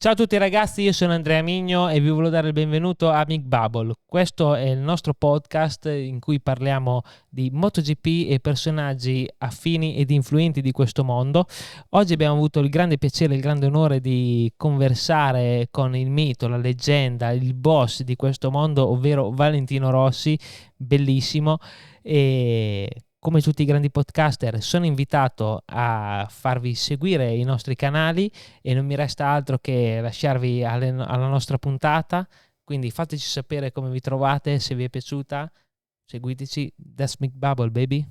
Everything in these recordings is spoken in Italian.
Ciao a tutti ragazzi, io sono Andrea Migno e vi voglio dare il benvenuto a Mick Bubble. Questo è il nostro podcast in cui parliamo di MotoGP e personaggi affini ed influenti di questo mondo. Oggi abbiamo avuto il grande piacere e il grande onore di conversare con il mito, la leggenda, il boss di questo mondo, ovvero Valentino Rossi, bellissimo. E come tutti i grandi podcaster sono invitato a farvi seguire i nostri canali e non mi resta altro che lasciarvi alla nostra puntata, quindi fateci sapere come vi trovate, se vi è piaciuta, seguiteci. That's Mick Bubble, baby.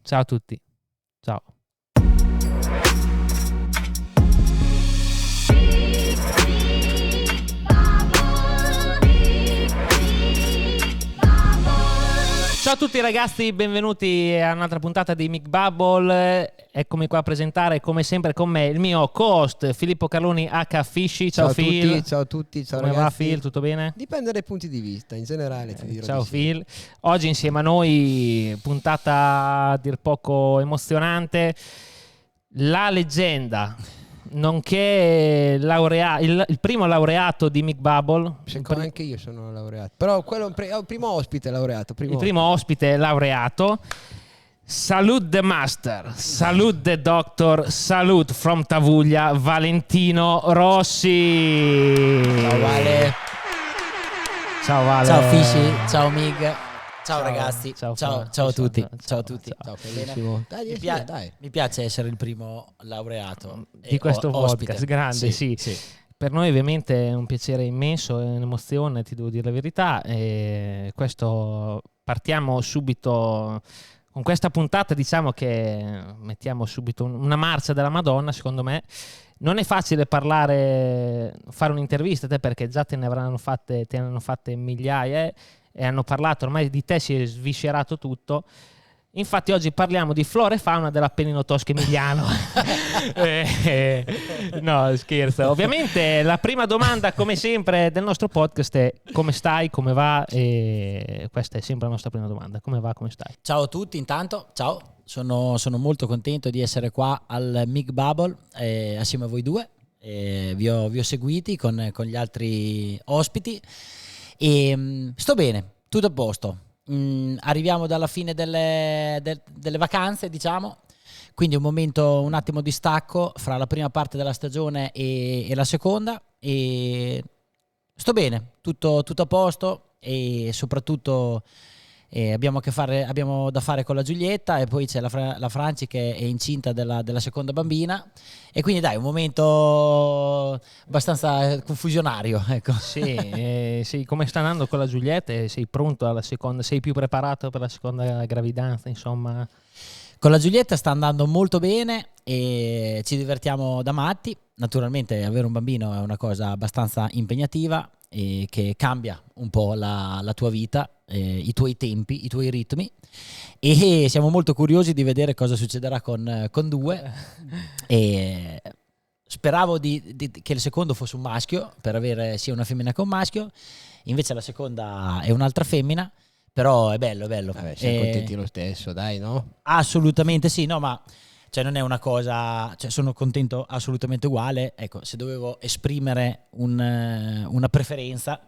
Ciao a tutti, ciao. Ciao a tutti ragazzi, benvenuti a un'altra puntata di Mick Bubble. Eccomi qua a presentare come sempre con me il mio co-host Filippo Carloni H. Fisci. Ciao Phil. Ciao a tutti, ciao come ragazzi. va Phil? Tutto bene? Dipende dai punti di vista, in generale ti dirò. Ciao di sì. Phil. Oggi insieme a noi puntata a dir poco emozionante. La leggenda, nonché il primo laureato di Mick Bubble. Anche io sono laureato, però quello il primo ospite laureato. Il primo ospite laureato. Salute the master, salute the doctor, salute from Tavuglia, Valentino Rossi. Ciao Vale. Ciao Vale. Ciao Fisci, ciao Mig. Ciao ragazzi, ciao a tutti. Ciao a tutti. Ciao, bellissimo. Dai. Mi piace essere il primo laureato di questo ospite. podcast, grande, sì. Per noi ovviamente è un piacere immenso, è un'emozione, ti devo dire la verità. E questo partiamo subito con questa puntata, diciamo che mettiamo subito una marcia della Madonna, secondo me. Non è facile fare un'intervista a te, perché già te ne hanno fatte migliaia e hanno parlato, ormai di te si è sviscerato tutto. Infatti oggi parliamo di flora e fauna dell'Appennino tosco-emiliano. No, scherzo. Ovviamente la prima domanda, come sempre, del nostro podcast è: come stai, come va? E questa è sempre la nostra prima domanda: come va, come stai? Ciao a tutti, intanto, ciao. Sono molto contento di essere qua al Mick Bubble assieme a voi due. Vi ho seguiti con gli altri ospiti e sto bene, tutto a posto. Arriviamo dalla fine delle vacanze, diciamo, quindi un attimo di stacco fra la prima parte della stagione e la seconda, e sto bene, tutto a posto, e soprattutto abbiamo da fare con la Giulietta, e poi c'è la Franci che è incinta della seconda bambina, e quindi dai, un momento abbastanza confusionario, ecco. Sì, come sta andando con la Giulietta? Sei pronto alla seconda? Sei più preparato per la seconda gravidanza, insomma? Con la Giulietta sta andando molto bene e ci divertiamo da matti. Naturalmente avere un bambino è una cosa abbastanza impegnativa e che cambia un po' la tua vita, i tuoi tempi, i tuoi ritmi, e siamo molto curiosi di vedere cosa succederà con due. E speravo che il secondo fosse un maschio, per avere sia una femmina che un maschio, invece la seconda è un'altra femmina, però è bello. Vabbè, siamo contenti lo stesso, dai, no? Assolutamente sì, no, ma cioè non è una cosa, cioè sono contento assolutamente uguale. Ecco, se dovevo esprimere una preferenza,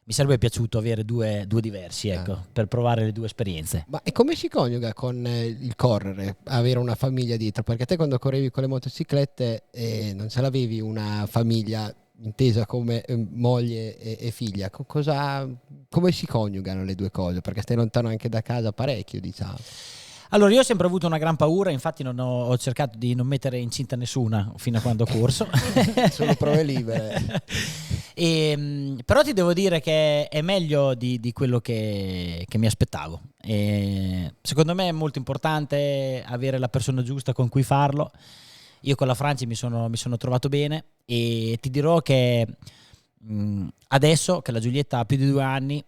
mi sarebbe piaciuto avere due diversi, ecco, per provare le due esperienze. Ma e come si coniuga con il correre, avere una famiglia dietro? Perché te quando correvi con le motociclette non ce l'avevi una famiglia intesa come moglie e figlia. Come si coniugano le due cose? Perché stai lontano anche da casa parecchio, diciamo. Allora, io ho sempre avuto una gran paura, infatti ho cercato di non mettere incinta nessuna fino a quando ho corso. Solo prove libere. Però ti devo dire che è meglio di quello che mi aspettavo. Secondo me è molto importante avere la persona giusta con cui farlo. Io con la Franci mi sono trovato bene, e ti dirò che adesso che la Giulietta ha più di 2 anni,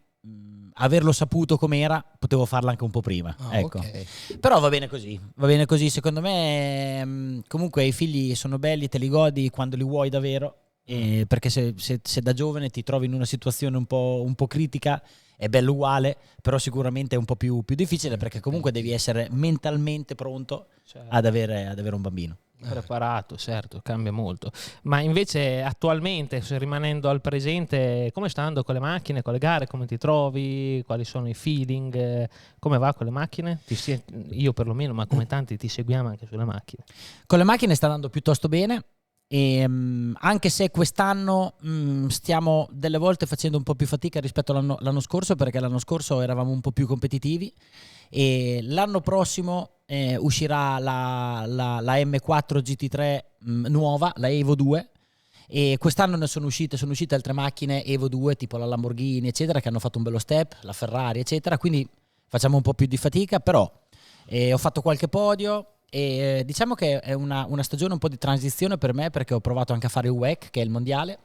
averlo saputo com'era, potevo farla anche un po' prima, ecco. Okay. Però va bene così, secondo me. Comunque i figli sono belli, te li godi quando li vuoi davvero, perché se da giovane ti trovi in una situazione un po' critica, è bello uguale, però sicuramente è un po' più difficile, perché comunque devi essere mentalmente pronto ad avere un bambino. preparato, certo, cambia molto. Ma invece attualmente, rimanendo al presente, come sta andando con le macchine, con le gare, come ti trovi, quali sono i feeling, come va con le macchine? Io perlomeno, ma come tanti ti seguiamo anche sulle macchine. Con le macchine sta andando piuttosto bene. E, anche se quest'anno stiamo delle volte facendo un po' più fatica rispetto all'anno scorso, perché l'anno scorso eravamo un po' più competitivi, e l'anno prossimo uscirà la M4 GT3 nuova, la Evo 2, e quest'anno ne sono uscite altre macchine Evo 2 tipo la Lamborghini eccetera, che hanno fatto un bello step, la Ferrari eccetera, quindi facciamo un po' più di fatica, però ho fatto qualche podio. E diciamo che è una stagione un po' di transizione per me, perché ho provato anche a fare il WEC, che è il mondiale,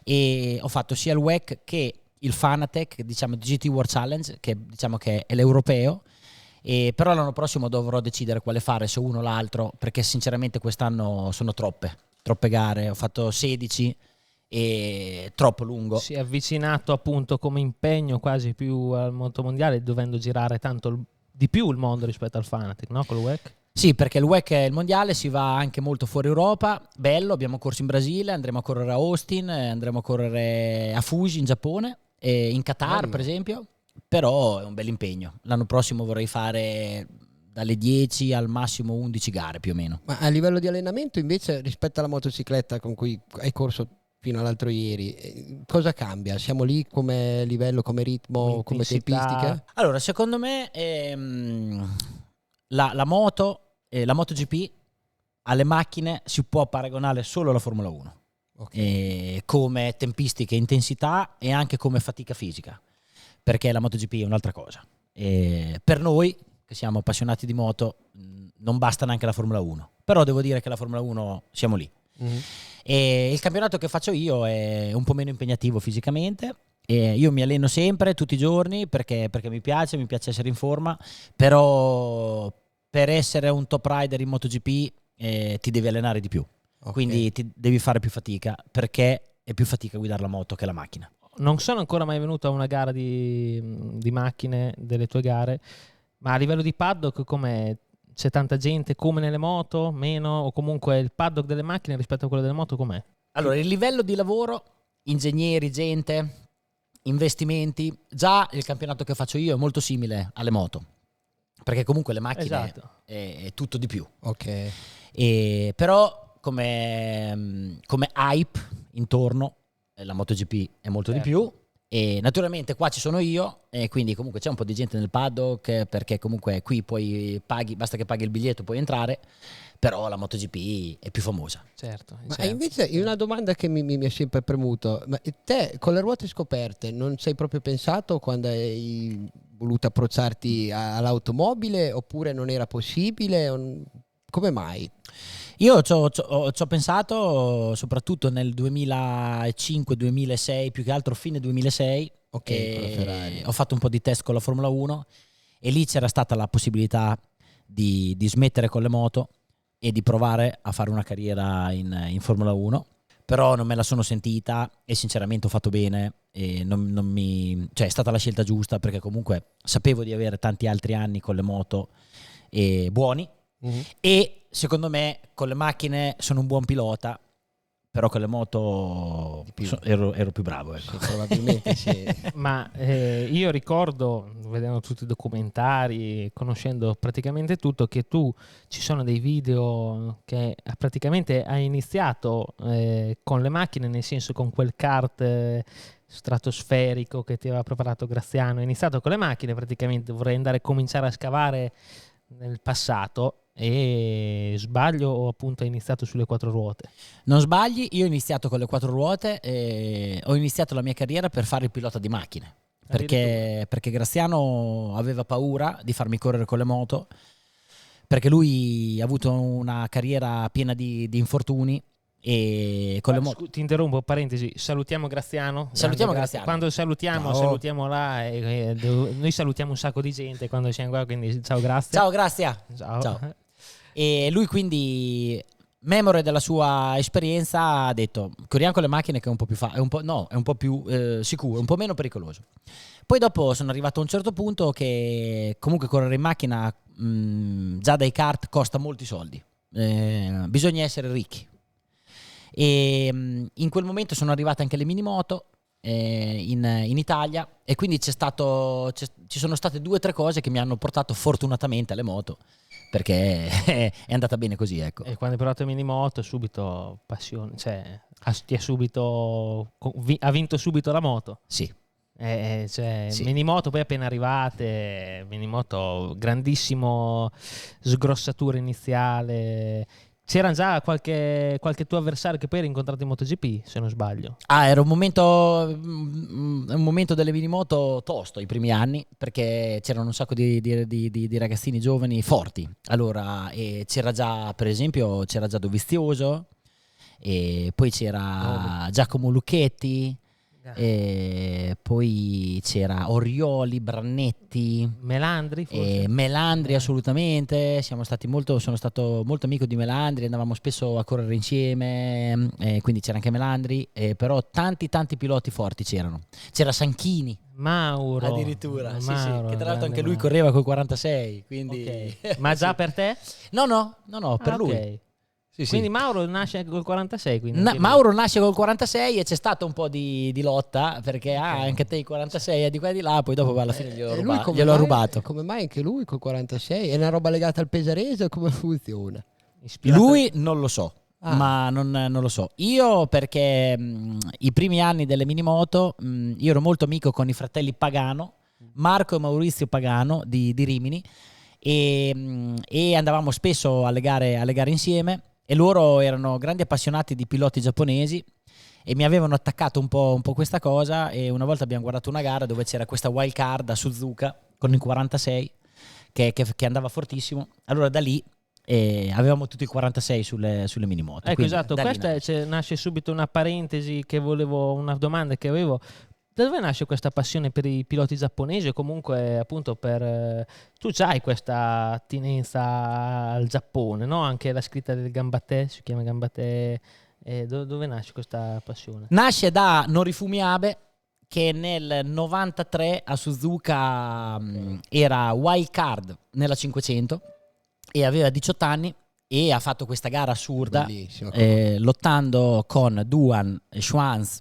e ho fatto sia il WEC che il Fanatec, diciamo GT World Challenge, che diciamo che è l'europeo, però l'anno prossimo dovrò decidere quale fare, se uno o l'altro, perché sinceramente quest'anno sono troppe gare, ho fatto 16 e troppo lungo. Si è avvicinato appunto come impegno quasi più al motomondiale, dovendo girare tanto di più il mondo rispetto al Fanatec, no? Col WEC? Sì, perché il WEC è il mondiale, si va anche molto fuori Europa, bello, abbiamo corso in Brasile, andremo a correre a Austin, andremo a correre a Fuji in Giappone, e in Qatar per esempio, però è un bel impegno. L'anno prossimo vorrei fare dalle 10 al massimo 11 gare più o meno. Ma a livello di allenamento invece, rispetto alla motocicletta con cui hai corso fino all'altro ieri, cosa cambia? Siamo lì come livello, come ritmo, come tempistica? Allora, secondo me la moto, la MotoGP alle macchine si può paragonare solo alla Formula 1, okay. Come tempistiche, intensità e anche come fatica fisica, perché la MotoGP è un'altra cosa. Per noi che siamo appassionati di moto non basta neanche la Formula 1, però devo dire che la Formula 1 siamo lì. E il campionato che faccio io è un po' meno impegnativo fisicamente. Io mi alleno sempre, tutti i giorni, perché mi piace essere in forma, però per essere un top rider in MotoGP ti devi allenare di più, quindi ti devi fare più fatica, perché è più fatica guidare la moto che la macchina. Non sono ancora mai venuto a una gara di macchine, delle tue gare, ma a livello di paddock com'è? C'è tanta gente come nelle moto, meno, o comunque il paddock delle macchine rispetto a quello delle moto com'è? Allora, il livello di lavoro, ingegneri, gente, investimenti, già il campionato che faccio io è molto simile alle moto, perché comunque le macchine è tutto di più. Però come hype intorno la MotoGP è molto di più, e naturalmente qua ci sono io, e quindi comunque c'è un po' di gente nel paddock, perché comunque qui poi paghi, basta che paghi il biglietto puoi entrare, però la MotoGP è più famosa. Certo. Ma invece una domanda che mi è sempre premuto, ma te con le ruote scoperte non sei proprio pensato quando hai voluto approcciarti all'automobile, oppure non era possibile? Come mai? Io ci ho pensato soprattutto nel 2005-2006, più che altro fine 2006, ho fatto un po' di test con la Formula 1, e lì c'era stata la possibilità di smettere con le moto e di provare a fare una carriera in Formula 1, però non me la sono sentita, e sinceramente ho fatto bene, e cioè è stata la scelta giusta, perché comunque sapevo di avere tanti altri anni con le moto buoni. E secondo me con le macchine sono un buon pilota, però con le moto ero più bravo, ecco. Sì, probabilmente sì. Ma io ricordo, vedendo tutti i documentari, conoscendo praticamente tutto, che tu ci sono dei video che praticamente hai iniziato con le macchine, nel senso con quel kart stratosferico che ti aveva preparato Graziano. Hai iniziato con le macchine, praticamente vorrei andare a cominciare a scavare nel passato. E sbaglio, o appunto hai iniziato sulle 4 ruote? Non sbagli, io ho iniziato con le 4 ruote e ho iniziato la mia carriera per fare il pilota di macchine, perché Graziano aveva paura di farmi correre con le moto, perché lui ha avuto una carriera piena di infortuni, e con le moto. Ti interrompo, parentesi, salutiamo Graziano. Graziano. Quando salutiamo là, noi salutiamo un sacco di gente quando siamo qua, quindi ciao Grazia. Ciao Grazia. Ciao. E lui quindi, memore della sua esperienza, ha detto corriamo con le macchine, che è un po' più è un po' più sicuro, un po' meno pericoloso. Poi dopo sono arrivato a un certo punto che comunque correre in macchina già dai kart costa molti soldi, bisogna essere ricchi. E in quel momento sono arrivate anche le minimoto in Italia, e quindi ci sono state 2 o 3 cose che mi hanno portato fortunatamente alle moto, perché è andata bene così, ecco. E quando hai provato Minimoto, subito passione, cioè ha vinto subito la moto. Sì. Sì. Minimoto poi appena arrivate, Minimoto grandissimo sgrossatura iniziale. C'era già qualche tuo avversario che poi hai incontrato in MotoGP, se non sbaglio. Era un momento delle minimoto tosto i primi anni, perché c'erano un sacco di ragazzini giovani forti. Allora, c'era già Dovizioso, e poi c'era Giacomo Lucchetti, e poi c'era Orioli, Brannetti, Melandri forse? Melandri, assolutamente. Sono stato molto amico di Melandri, andavamo spesso a correre insieme, quindi c'era anche Melandri, però tanti piloti forti c'erano. C'era Sanchini, Mauro addirittura, Mauro, che tra l'altro anche grande lui Mauro. correva col 46, quindi Okay. Ma già per te? no, per lui. Ok. Sì, Quindi sì. Mauro nasce anche col 46, quindi anche lui. Mauro nasce col 46 e c'è stata un po' di lotta, perché anche te i 46 è di qua e di là, poi dopo alla fine gliel'ho rubato. Come mai anche lui col 46? È una roba legata al pesarese o come funziona? Ispirato- Lui non lo so, ma non lo so. Io perché i primi anni delle minimoto io ero molto amico con i fratelli Pagano, Marco e Maurizio Pagano di Rimini, e andavamo spesso alle gare insieme, e loro erano grandi appassionati di piloti giapponesi e mi avevano attaccato un po' questa cosa, e una volta abbiamo guardato una gara dove c'era questa wild card a Suzuka con il 46 che andava fortissimo. Allora da lì avevamo tutti il 46 sulle minimoto. Ecco, Quindi, esatto, da lì questa nasce subito una parentesi una domanda che avevo. Da dove nasce questa passione per i piloti giapponesi, o comunque appunto tu già hai questa attinenza al Giappone, no? Anche la scritta del Gambatè, si chiama Gambatè. Dove nasce questa passione? Nasce da Norifumi Abe, che nel 93 a Suzuka era wild card nella 500 e aveva 18 anni, e ha fatto questa gara assurda, Bellissimo. lottando con Duan, Schwanz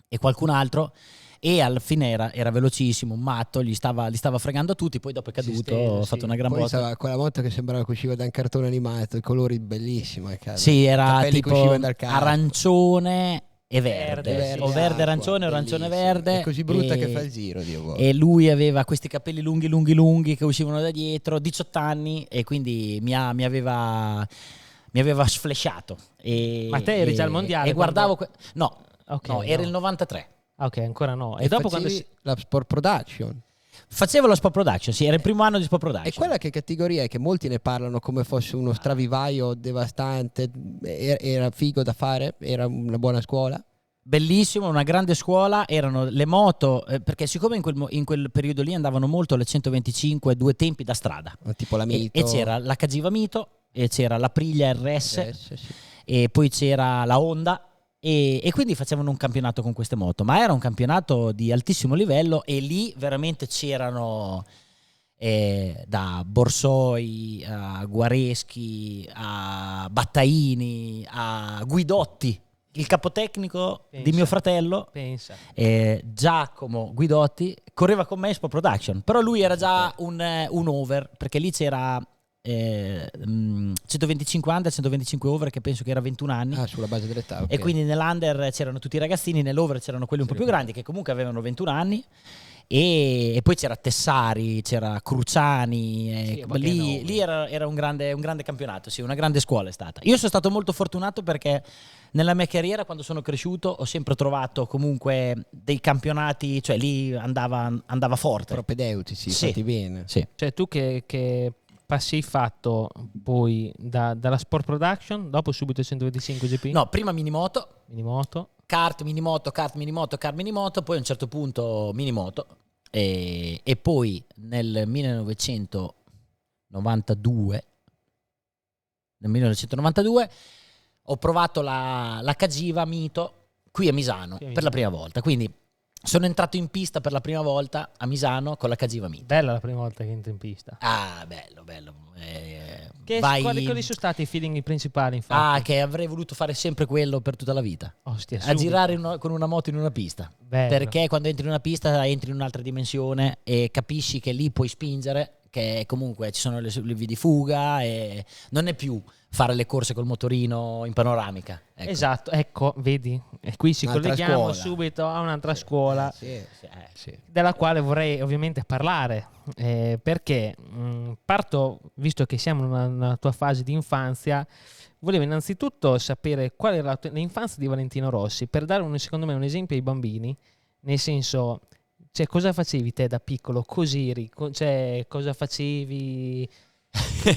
e qualcun altro, e alla fine era velocissimo, un matto, li stava fregando a tutti, poi dopo è caduto, ha fatto una gran Poi botta. stava quella moto che sembrava che usciva da un cartone animato, i colori bellissimi. Sì, era Capelli che tipo uscivano dal casco. arancione e verde, o verde acqua, arancione o arancione bellissimo. verde. È così brutta che fa il giro, Dio. E lui aveva questi capelli lunghi che uscivano da dietro, 18 anni, e quindi mi aveva sflesciato. Ma te eri già al mondiale? E guardavo... No, Ok, no, era no. il 93. Ok, ancora no. E dopo facevi quando la Sport Production. Facevo lo Sport Production, sì, era il primo anno di Sport Production. E quella che categoria è? Che molti ne parlano come fosse uno stravivaio devastante. Era figo da fare? Era una buona scuola? Bellissimo, una grande scuola. Erano le moto, perché siccome in quel periodo lì andavano molto le 125 2 tempi da strada, Tipo la Mito. e c'era la Cagiva Mito, e c'era l'Aprilia RS, Sì. e poi c'era la Honda, e quindi facevano un campionato con queste moto, ma era un campionato di altissimo livello, e lì veramente c'erano da Borsoi a Guareschi a Battaini a Guidotti, il capotecnico di mio fratello. pensa. Giacomo Guidotti correva con me in Sport Production, però lui era già un over, perché lì c'era 125 under, 125 over, che penso che era 21 anni. Sulla base dell'età, ok. E quindi nell'under c'erano tutti i ragazzini, nell'over c'erano quelli un po' più grandi, che comunque avevano 21 anni. E poi c'era Tessari, c'era Cruciani, lì era un grande campionato, sì, una grande scuola è stata. Io sono stato molto fortunato, perché nella mia carriera, quando sono cresciuto, ho sempre trovato comunque dei campionati, cioè lì andava forte. Propedeutici, Sì. fatti bene. Sì. Cioè tu che passi hai fatto poi dalla Sport Production, dopo subito 125 GP? No, prima minimoto, Minimoto. kart minimoto, poi a un certo punto minimoto, e poi nel 1992 ho provato la Cagiva Mito qui a Misano per la prima volta, quindi sono entrato in pista per la prima volta a Misano con la Cagiva Mita. Bella la prima volta che entri in pista. Ah, bello. Quali sono stati i feeling principali, infatti? Che avrei voluto fare sempre quello per tutta la vita. Ostia, a girare con una moto in una pista. Bello. Perché quando entri in una pista entri in un'altra dimensione e capisci che lì puoi spingere, che comunque ci sono le vie di fuga e non è più fare le corse col motorino in panoramica. Ecco. Esatto, ecco, vedi, e qui ci Un'altra colleghiamo scuola. subito a un'altra scuola Sì. della quale vorrei ovviamente parlare, perché parto, visto che siamo in una tua fase di infanzia, volevo innanzitutto sapere qual era l'infanzia di Valentino Rossi, per dare secondo me un esempio ai bambini, nel senso, cioè, cosa facevi te da piccolo? Cos'eri? Cioè, cosa facevi?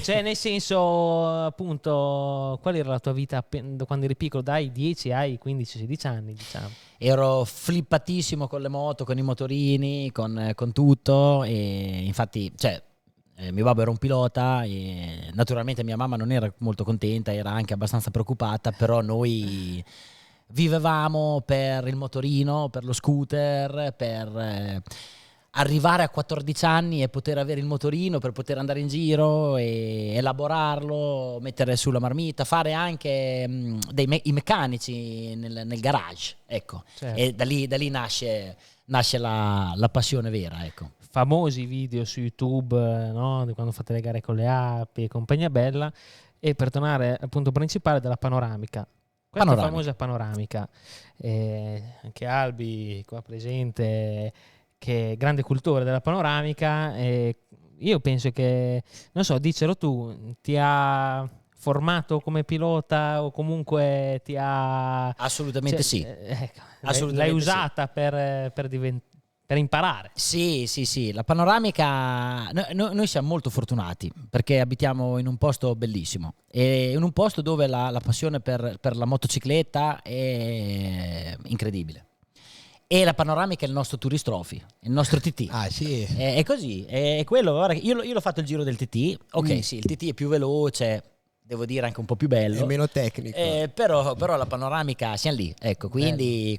Cioè, nel senso, appunto, qual era la tua vita quando eri piccolo, dai 10 ai 15-16 anni, diciamo? Ero flippatissimo con le moto, con i motorini, con tutto, e infatti, mio babbo era un pilota e naturalmente mia mamma non era molto contenta, era anche abbastanza preoccupata, però noi vivevamo per il motorino, per lo scooter, per arrivare a 14 anni e poter avere il motorino per poter andare in giro e elaborarlo, mettere sulla marmita, fare anche i meccanici nel garage, ecco. Certo. E da lì nasce la passione vera, ecco. Famosi video su YouTube, no? Di quando fate le gare con le api e compagnia bella. E per tornare al punto principale della panoramica, questa famosa panoramica, anche Albi qua presente, che è grande cultore della panoramica, io penso che, non so, dicelo tu, ti ha formato come pilota o comunque ti ha... Assolutamente sì. Ecco, Assolutamente l'hai usata per imparare. Sì, la panoramica, noi siamo molto fortunati perché abitiamo in un posto bellissimo e in un posto dove la passione per la motocicletta è incredibile. E la panoramica è il nostro Tourist Trophy, il nostro TT. Ah, sì. È così, è quello. Guarda, io l'ho fatto il giro del TT. Ok, sì, il TT è più veloce, devo dire anche un po' più bello. È meno tecnico. Però la panoramica siamo lì, ecco, quindi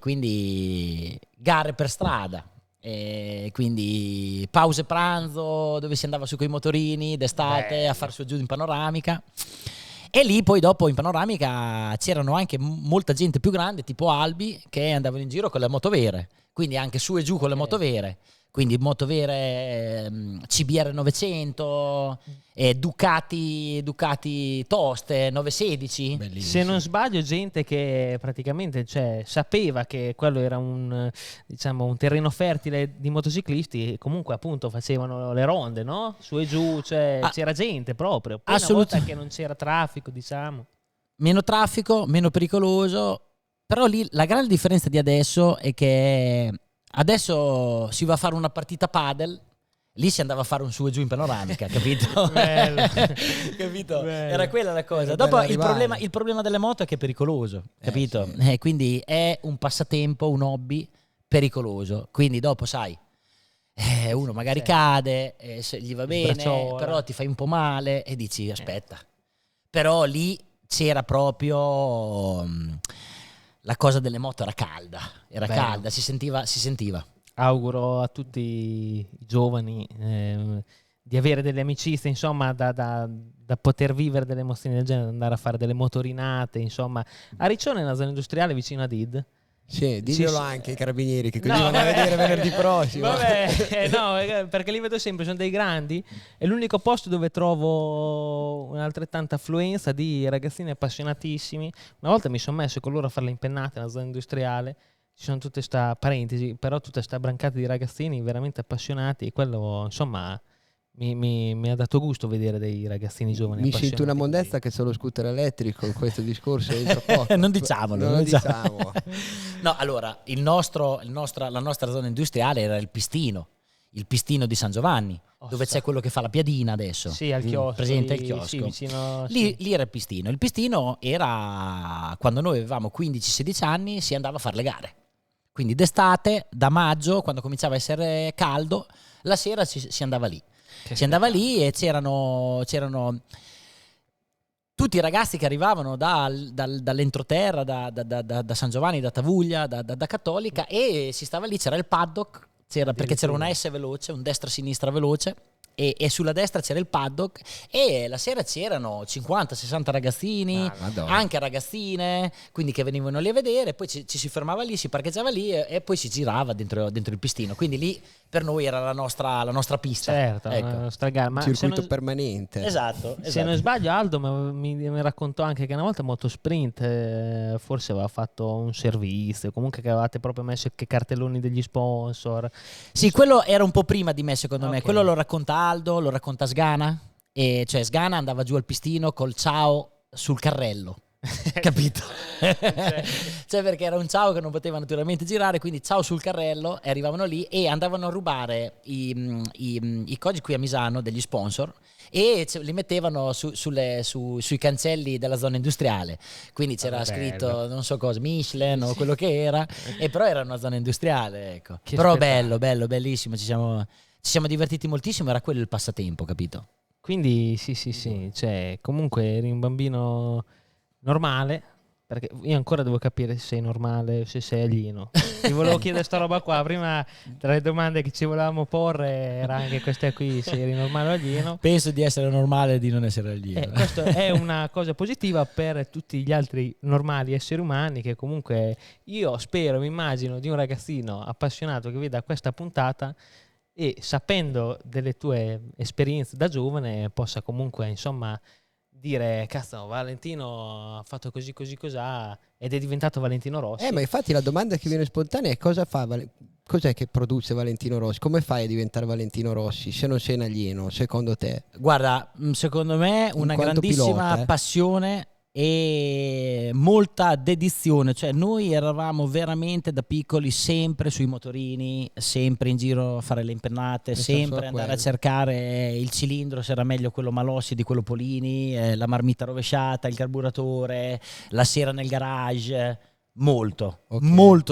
gare per strada. Quindi pause pranzo dove si andava su coi motorini d'estate a far su e giù in panoramica. E lì poi dopo in panoramica c'erano anche molta gente più grande, tipo Albi, che andavano in giro con le moto vere, quindi anche su e giù con le moto vere, quindi moto vere CBR 900, Ducati toste 916. Bellissimo. Se non sbaglio, gente che praticamente sapeva che quello era un terreno fertile di motociclisti e comunque appunto facevano le ronde, no? Su e giù, c'era gente proprio. Poi una volta che non c'era traffico, diciamo. Meno traffico, meno pericoloso, però lì la grande differenza di adesso è che adesso si va a fare una partita padel, lì si andava a fare un su e giù in panoramica, capito? Capito? Bello. Era quella la cosa. Dopo il problema delle moto è che è pericoloso, capito? Sì. Quindi è un passatempo, un hobby pericoloso. Quindi dopo, sai, uno magari cade, se gli va bene, però ti fai un po' male e dici aspetta. Però lì c'era proprio la cosa delle moto, era calda, si sentiva. Auguro a tutti i giovani di avere delle amicizie, insomma, da poter vivere delle emozioni del genere, andare a fare delle motorinate, insomma. A Riccione, nella zona industriale vicino ad Id. Sì, diglielo anche ai carabinieri che così vanno a vedere venerdì prossimo. Vabbè, no, perché li vedo sempre, sono dei grandi. È l'unico posto dove trovo un'altrettanta affluenza di ragazzini appassionatissimi. Una volta mi sono messo con loro a fare le impennate nella zona industriale. Ci sono tutte sta parentesi, però tutta sta brancata di ragazzini veramente appassionati e quello, insomma, mi ha dato gusto vedere dei ragazzini giovani. Mi sento una mondezza che solo scooter elettrico in questo discorso entra poco. Non diciamolo. Non lo diciamo. No, allora, la nostra zona industriale era il pistino di San Giovanni, dove c'è quello che fa la piadina adesso. Sì, al chiosco. Presente il chiosco. Sì, vicino, lì era il pistino. Il pistino era, quando noi avevamo 15-16 anni, si andava a fare le gare. Quindi d'estate, da maggio, quando cominciava a essere caldo, la sera si andava lì. Si andava lì e c'erano tutti i ragazzi che arrivavano dall'entroterra, da San Giovanni, da Tavuglia, da Cattolica, e si stava lì, c'era il paddock, perché c'era una S veloce, un destra-sinistra veloce, e sulla destra c'era il paddock, e la sera c'erano 50-60 ragazzini, anche ragazzine, quindi che venivano lì a vedere, poi ci si fermava lì, si parcheggiava lì e poi si girava dentro il pistino, quindi lì per noi era la nostra pista. Certo, ecco. la nostra gara. Ma circuito permanente. Esatto. Se non sbaglio, Aldo mi raccontò anche che una volta Motosprint forse aveva fatto un servizio, comunque che avevate proprio messo che cartelloni degli sponsor. Sì, quello era un po' prima di me, secondo me. Quello lo racconta Aldo, lo racconta Sgana, e cioè Sgana andava giù al pistino col ciao sul carrello. Capito? Cioè, perché era un ciao che non poteva naturalmente girare, quindi ciao sul carrello, e arrivavano lì e andavano a rubare i codici qui a Misano degli sponsor, e li mettevano sui cancelli della zona industriale, quindi c'era scritto non so cosa, Michelin o quello che era, e però era una zona industriale, ecco. Però bello, bellissimo, ci siamo divertiti moltissimo, era quello il passatempo, capito? Quindi sì, cioè comunque eri un bambino normale, perché io ancora devo capire se sei normale o se sei alieno. Ti volevo chiedere sta roba qua, prima tra le domande che ci volevamo porre era anche questa qui, se eri normale o alieno. Penso di essere normale e di non essere alieno. Questo è una cosa positiva per tutti gli altri normali esseri umani, che comunque io spero, mi immagino, di un ragazzino appassionato che veda questa puntata e, sapendo delle tue esperienze da giovane, possa comunque insomma dire cazzo, Valentino ha fatto così cos'ha ed è diventato Valentino Rossi. Ma infatti la domanda che viene spontanea è cosa fa cos'è che produce Valentino Rossi? Come fai a diventare Valentino Rossi se non sei un alieno, secondo te? Guarda, secondo me una grandissima pilota, passione e molta dedizione, cioè noi eravamo veramente da piccoli sempre sui motorini, sempre in giro a fare le impennate, sempre andare a cercare il cilindro, se era meglio quello Malossi di quello Polini, la marmitta rovesciata, il carburatore, la sera nel garage, molto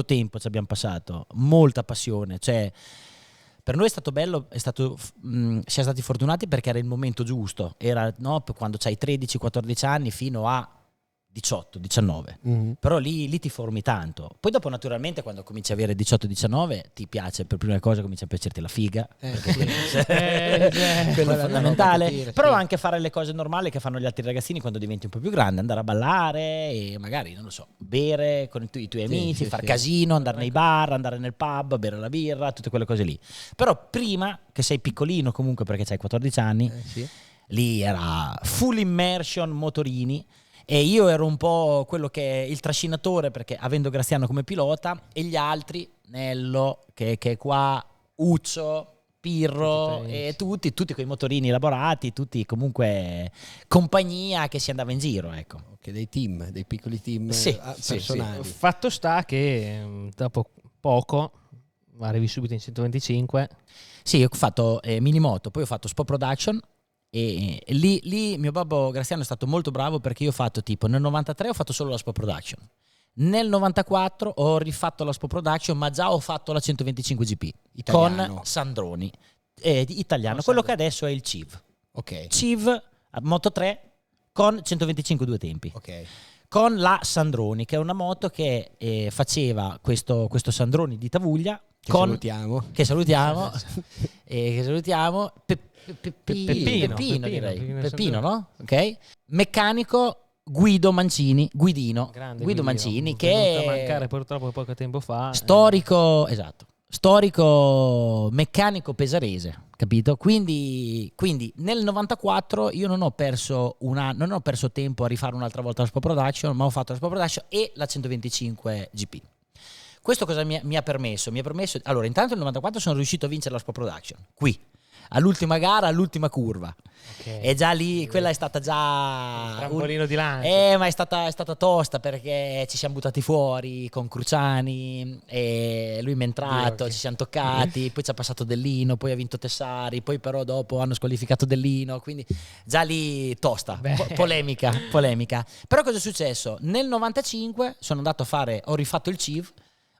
tempo ci abbiamo passato, molta passione, cioè per noi è stato bello, siamo stati fortunati perché era il momento giusto, era quando c'hai 13-14 anni fino a 18-19, però lì ti formi tanto. Poi dopo naturalmente quando cominci a avere 18-19 ti piace, per prima cosa comincia a piacerti la figa, quello è fondamentale, però anche fare le cose normali che fanno gli altri ragazzini quando diventi un po' più grande, andare a ballare e magari, non lo so, bere con i tuoi amici, far casino, andare nei bar, andare nel pub, bere la birra, tutte quelle cose lì. Però prima che sei piccolino comunque, perché c'hai 14 anni, lì era full immersion motorini. E io ero un po' quello che è il trascinatore, perché avendo Graziano come pilota, e gli altri, Nello che è qua, Uccio, Pirro, e tutti quei motorini elaborati, tutti comunque compagnia che si andava in giro, ecco. Dei team, dei piccoli team personali. Sì. Fatto sta che dopo poco arrivi subito in 125. Sì, ho fatto Minimoto, poi ho fatto Sport Production. E lì mio babbo Graziano è stato molto bravo, perché io ho fatto tipo nel 93 ho fatto solo la Sport Production, nel 94 ho rifatto la Sport Production, ma già ho fatto la 125 GP con Sandroni, italiano, quello che adesso è il CIV, CIV Moto 3 con 125 due tempi, con la Sandroni, che è una moto che faceva questo Sandroni di Tavuglia, che salutiamo Peppino, no? Ok. Meccanico Guido Mancini, Guidino Mancini, che è mancare purtroppo poco tempo fa. Storico meccanico pesarese, capito? Quindi nel 94 io non ho perso tempo a rifare un'altra volta la Sport Production, ma ho fatto la Sport Production e la 125 GP. Questo cosa mi ha permesso? Allora, intanto nel 94 sono riuscito a vincere la Sport Production qui, all'ultima gara, all'ultima curva, e già lì quella è stata già trampolino di lancio, ma è stata tosta, perché ci siamo buttati fuori con Cruciani e lui mi è entrato, ci siamo toccati, poi ci ha passato Dellino, poi ha vinto Tessari, poi però dopo hanno squalificato Dellino, quindi già lì tosta, polemica. Però cosa è successo? Nel 95 sono andato ho rifatto il CIV,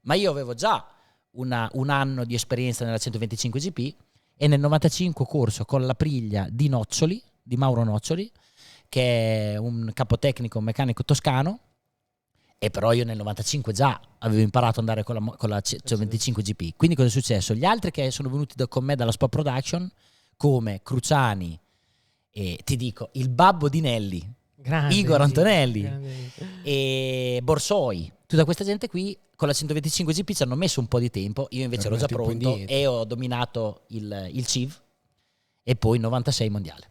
ma io avevo già un anno di esperienza nella 125 GP, e nel 95 ho corso con la Priglia di Mauro Noccioli, che è un capotecnico, un meccanico toscano, e però io nel 95 già avevo imparato ad andare con la 125 GP. Quindi cosa è successo? Gli altri che sono venuti con me dalla Sport Production, come Cruciani, e ti dico, il babbo di Nelli, Grande, Igor Antonelli grande. e Borsoi, tutta questa gente qui con la 125 GP ci hanno messo un po' di tempo, io invece ero già pronto e ho dominato il CIV e poi 96 mondiale.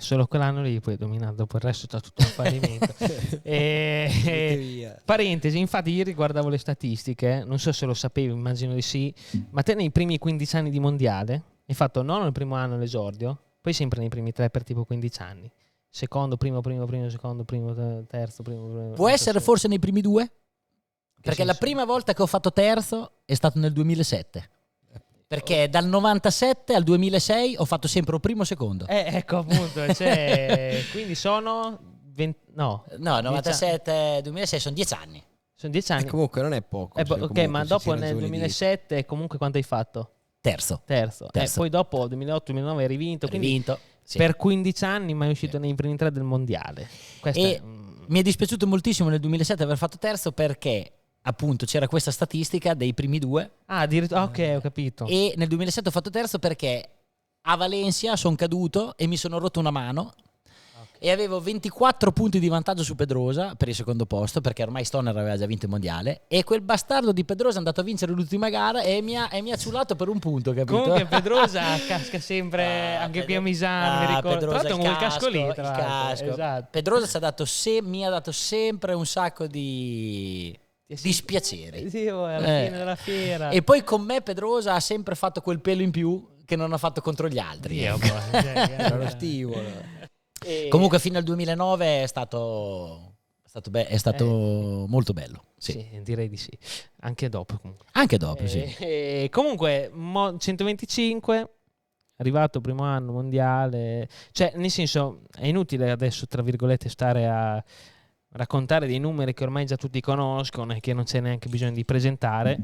Solo quell'anno lì poi dominato, dopo il resto è stato tutto un fallimento. Parentesi, infatti ieri guardavo le statistiche, non so se lo sapevi, immagino di sì, ma te nei primi 15 anni di mondiale hai fatto non il primo anno l'esordio, poi sempre nei primi 3 per tipo 15 anni. Secondo, primo, secondo, primo, terzo, primo. Può essere forse nei primi 2? Perché senso? la prima volta che ho fatto terzo è stato nel 2007. Perché dal 97 al 2006 ho fatto sempre o primo o secondo. Ecco appunto, cioè, quindi sono 20, no 97 2006 sono 10 anni. Sono 10 anni. Comunque non è poco. Ok, ma dopo nel 2007 comunque quanto hai fatto? Terzo. Poi dopo 2008-2009 hai rivinto. Sì. Per 15 anni mai uscito nei primi 3 del mondiale. Mi è dispiaciuto moltissimo nel 2007 aver fatto terzo perché appunto c'era questa statistica dei primi 2. Addirittura, ok, ho capito. E nel 2007 ho fatto terzo perché a Valencia sono caduto e mi sono rotto una mano. E avevo 24 punti di vantaggio su Pedrosa per il secondo posto, perché ormai Stoner aveva già vinto il mondiale, e quel bastardo di Pedrosa è andato a vincere l'ultima gara e mi ha ciullato per un punto, capito? Comunque Pedrosa casca sempre, anche qui a Misano, mi ricordo. Pedrosa, tra l'altro con il casco lì, il casco. Esatto. Pedrosa mi ha dato sempre un sacco di dispiacere. Sì, alla fine della fiera. E poi con me Pedrosa ha sempre fatto quel pelo in più che non ha fatto contro gli altri. Era lo stimolo. Comunque fino al 2009 è stato molto bello. Sì, direi di sì. Anche dopo comunque. Anche dopo, sì. Comunque 125, arrivato primo anno mondiale, cioè nel senso è inutile adesso tra virgolette stare a raccontare dei numeri che ormai già tutti conoscono e che non c'è neanche bisogno di presentare.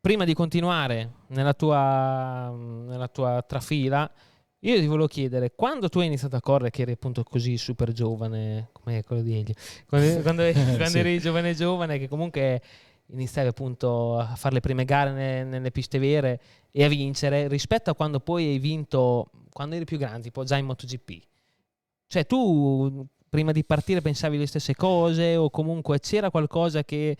Prima di continuare nella tua trafila, io ti volevo chiedere, quando tu hai iniziato a correre, che eri appunto così super giovane, come quello di Elio, quando Sì. eri giovane, che comunque iniziavi appunto a fare le prime gare nelle piste vere e a vincere, rispetto a quando poi hai vinto, quando eri più grande, tipo già in MotoGP. Cioè tu prima di partire pensavi le stesse cose o comunque c'era qualcosa che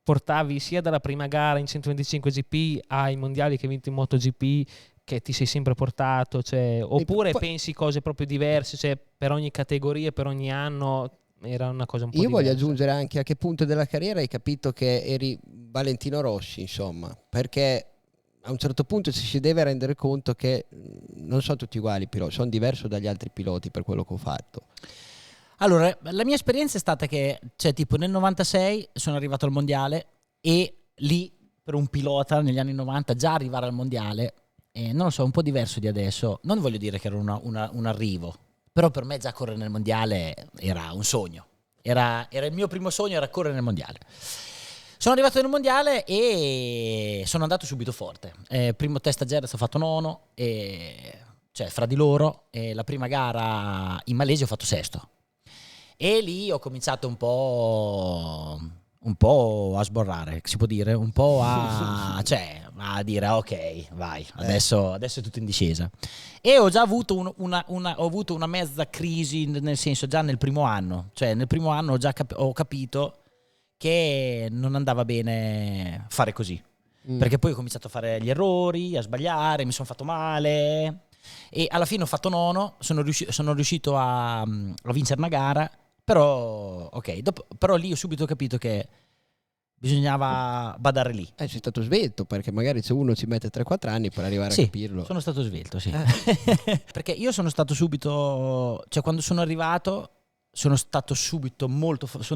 portavi sia dalla prima gara in 125 GP ai mondiali che hai vinto in MotoGP che ti sei sempre portato, cioè, oppure pensi cose proprio diverse, cioè per ogni categoria, per ogni anno era una cosa un po' diversa? Io voglio aggiungere anche a che punto della carriera hai capito che eri Valentino Rossi, insomma, perché a un certo punto ci si deve rendere conto che non sono tutti uguali i piloti, sono diverso dagli altri piloti per quello che ho fatto. Allora, la mia esperienza è stata che, cioè, tipo nel 96 sono arrivato al mondiale e lì per un pilota negli anni 90 già arrivare al mondiale, non lo so, un po' diverso di adesso. Non voglio dire che era un arrivo, però per me già correre nel mondiale era un sogno. Era il mio primo sogno, era correre nel mondiale. Sono arrivato nel mondiale e sono andato subito forte. Primo test a Jerez ho fatto nono, cioè fra di loro, e la prima gara in Malesia ho fatto sesto. E lì ho cominciato un po' a sborrare, si può dire, un po' a dire ok, vai, adesso è tutto in discesa. E ho già avuto una mezza crisi, nel senso già nel primo anno, cioè nel primo anno ho capito che non andava bene fare così, perché poi ho cominciato a fare gli errori, a sbagliare, mi sono fatto male e alla fine ho fatto nono, sono riuscito a vincere una gara. Però lì ho subito capito che bisognava badare lì. Sei stato svelto, perché magari se uno ci mette 3-4 anni per arrivare a capirlo. Sono stato svelto, sì. Perché io sono stato subito, cioè quando sono arrivato sono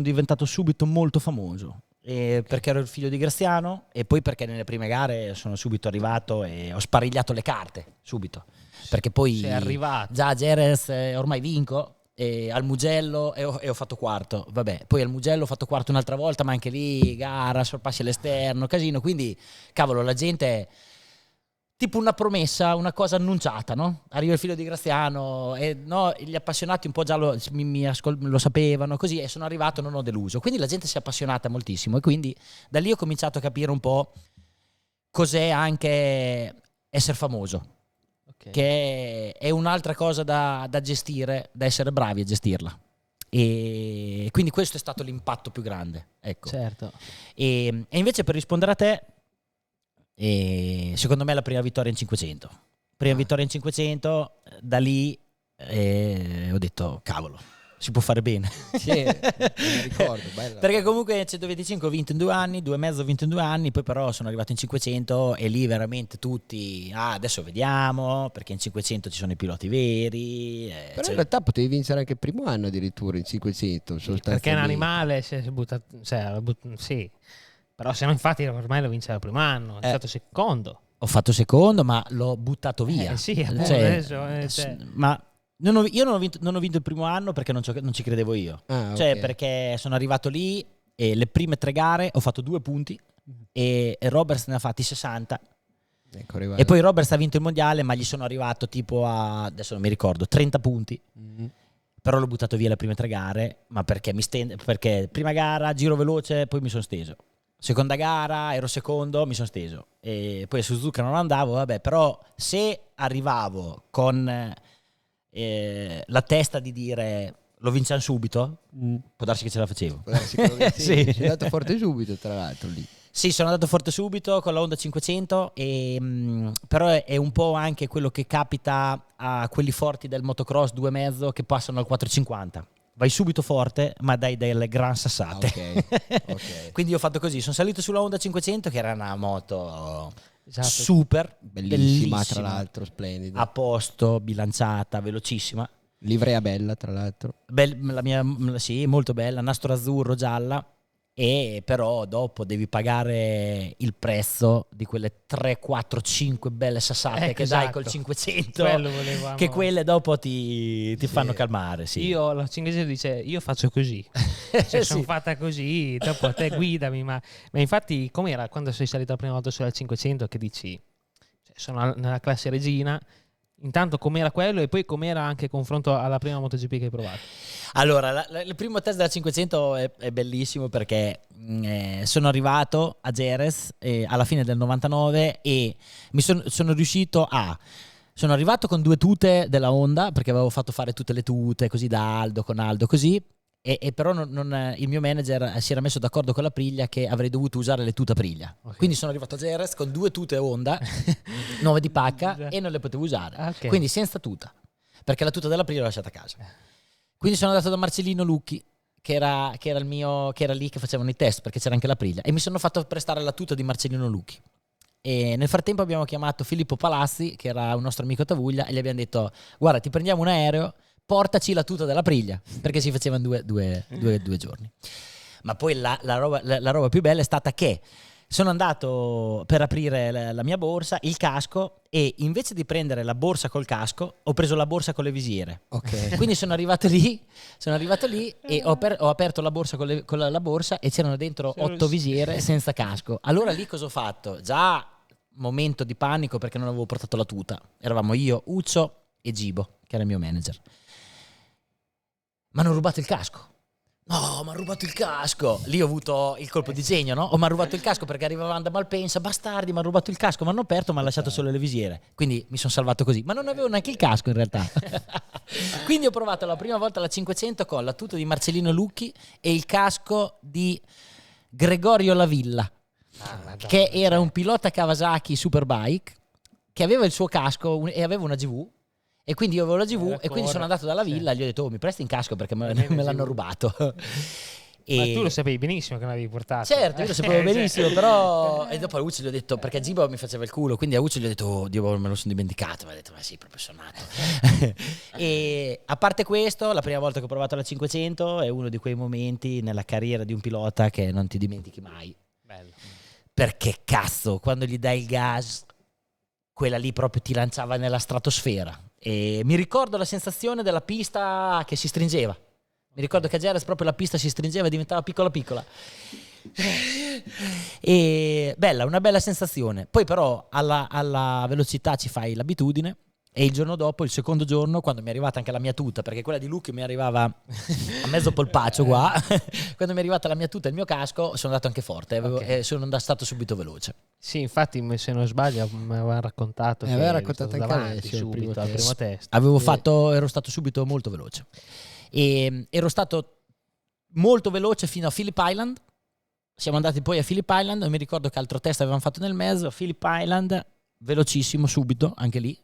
diventato subito molto famoso. Perché ero il figlio di Graziano e poi perché nelle prime gare sono subito arrivato e ho sparigliato le carte subito. Perché poi sei arrivato. Già a Jerez ormai vinco. E al Mugello e ho fatto quarto, vabbè, poi al Mugello ho fatto quarto un'altra volta, ma anche lì gara, sorpassi all'esterno, casino, quindi cavolo, la gente tipo una promessa, una cosa annunciata, no? Arriva il figlio di Graziano e no, gli appassionati un po' già lo sapevano, così, e sono arrivato, non ho deluso. Quindi la gente si è appassionata moltissimo e quindi da lì ho cominciato a capire un po' cos'è anche essere famoso, che è un'altra cosa da gestire, da essere bravi a gestirla. E quindi questo è stato l'impatto più grande, ecco. Certo. E invece, per rispondere a te, secondo me la prima vittoria in 500. Vittoria in 500, da lì ho detto cavolo, si può fare bene. Sì, mi ricordo, bella. Perché comunque 125 ho vinto in 2 anni, 2,5 ho vinto in 2 anni, poi però sono arrivato in 500 e lì veramente tutti, adesso vediamo, perché in 500 ci sono i piloti veri. Però in realtà potevi vincere anche il primo anno addirittura in 500. Perché è un animale, si è buttato, sì. Però se no infatti ormai lo vince al primo anno, è stato secondo. Ho fatto secondo, ma l'ho buttato via. Sì, adesso, ma io non ho vinto il primo anno perché non ci credevo io. Okay. Perché sono arrivato lì e le prime 3 gare ho fatto 2 punti e Roberts ne ha fatti 60. E poi Roberts ha vinto il mondiale, ma gli sono arrivato tipo adesso non mi ricordo, 30 punti. Però l'ho buttato via le prime 3 gare, ma perché perché prima gara, giro veloce, poi mi sono steso. Seconda gara, ero secondo, mi sono steso. E poi a Suzuka non andavo, vabbè, però se arrivavo con la testa di dire lo vinciamo subito, può darsi che ce la facevo. Sì. Sei andato forte subito, tra l'altro, lì. Sì, sono andato forte subito con la Honda 500, però è un po' anche quello che capita a quelli forti del motocross 2,5 che passano al 450. Vai subito forte, ma dai delle gran sassate. Okay. Quindi ho fatto così, sono salito sulla Honda 500, che era una moto super bellissima, tra l'altro, splendida, a posto, bilanciata, velocissima, livrea bella, tra l'altro. Sì, molto bella, nastro azzurro, gialla. E però dopo devi pagare il prezzo di quelle 3, 4, 5 belle sassate che dai col 500, che quelle dopo ti fanno calmare. Sì. Io, la cinese dice, io faccio così, sono fatta così, dopo a te guidami, ma infatti com'era quando sei salito la prima volta sulla 500 che dici, sono nella classe regina, intanto com'era quello e poi com'era anche confronto alla prima MotoGP che hai provato? Allora, il primo test della 500 è bellissimo perché sono arrivato a Jerez alla fine del 99 e sono riuscito sono arrivato con 2 tute della Honda perché avevo fatto fare tutte le tute così da Aldo, con Aldo così, e però il mio manager si era messo d'accordo con la Aprilia che avrei dovuto usare le tute Aprilia. Quindi sono arrivato a Jerez con 2 tute Honda nuove di pacca e non le potevo usare. Quindi senza tuta, perché la tuta dell'Aprilia l'ho lasciata a casa. Quindi sono andato da Marcellino Lucchi, che era lì che facevano i test, perché c'era anche l'Aprilia, e mi sono fatto prestare la tuta di Marcellino Lucchi. E nel frattempo abbiamo chiamato Filippo Palazzi, che era un nostro amico a Tavuglia, e gli abbiamo detto: guarda, ti prendiamo un aereo, portaci la tuta dell'Aprilia, perché si facevano due giorni. Ma poi la roba più bella è stata che sono andato per aprire la mia borsa, il casco, e invece di prendere la borsa col casco ho preso la borsa con le visiere. Quindi sono arrivato lì e ho aperto la borsa con la borsa e c'erano dentro 8 visiere senza casco. Allora lì cosa ho fatto? Già momento di panico perché non avevo portato la tuta. Eravamo io, Uccio e Gibo, che era il mio manager. Mi hanno rubato il casco. No, mi ha rubato il casco. Lì ho avuto il colpo di genio, no? Mi ha rubato il casco perché arrivavamo da Malpensa, bastardi, mi ha rubato il casco, mi hanno aperto, mi ha lasciato solo le visiere. Quindi mi sono salvato così, ma non avevo neanche il casco in realtà. Quindi ho provato la prima volta la 500 con la tuta di Marcellino Lucchi e il casco di Gregorio Lavilla, che era un pilota Kawasaki Superbike che aveva il suo casco e aveva una GV. E quindi io avevo la GV e quindi sono andato dalla villa e gli ho detto: mi presti in casco perché me l'hanno rubato. Ma tu lo sapevi benissimo che l'avevi portato. Certo, io lo sapevo benissimo, però... E dopo a Uccio gli ho detto, perché Gibo mi faceva il culo, quindi a Uccio gli ho detto: oh, Dio, me lo sono dimenticato. Mi ha detto: ma sì, proprio sonato. E a parte questo, la prima volta che ho provato la 500 è uno di quei momenti nella carriera di un pilota che non ti dimentichi mai. Bello. Perché cazzo, quando gli dai il gas, quella lì proprio ti lanciava nella stratosfera. E mi ricordo la sensazione della pista che si stringeva. Mi ricordo che a Jerez proprio la pista si stringeva e diventava piccola. E una bella sensazione. Poi però alla velocità ci fai l'abitudine. E il giorno dopo, il secondo giorno, quando mi è arrivata anche la mia tuta, perché quella di Luke mi arrivava a mezzo polpaccio qua, quando mi è arrivata la mia tuta e il mio casco, sono andato anche forte, e sono stato subito veloce. Sì, infatti, se non sbaglio, mi aveva raccontato che aveva raccontato anche davanti lei, subito al primo test. Ero stato subito molto veloce. E ero stato molto veloce fino a Phillip Island. Siamo andati poi a Phillip Island, non mi ricordo che altro test avevamo fatto nel mezzo. Phillip Island, velocissimo subito, anche lì,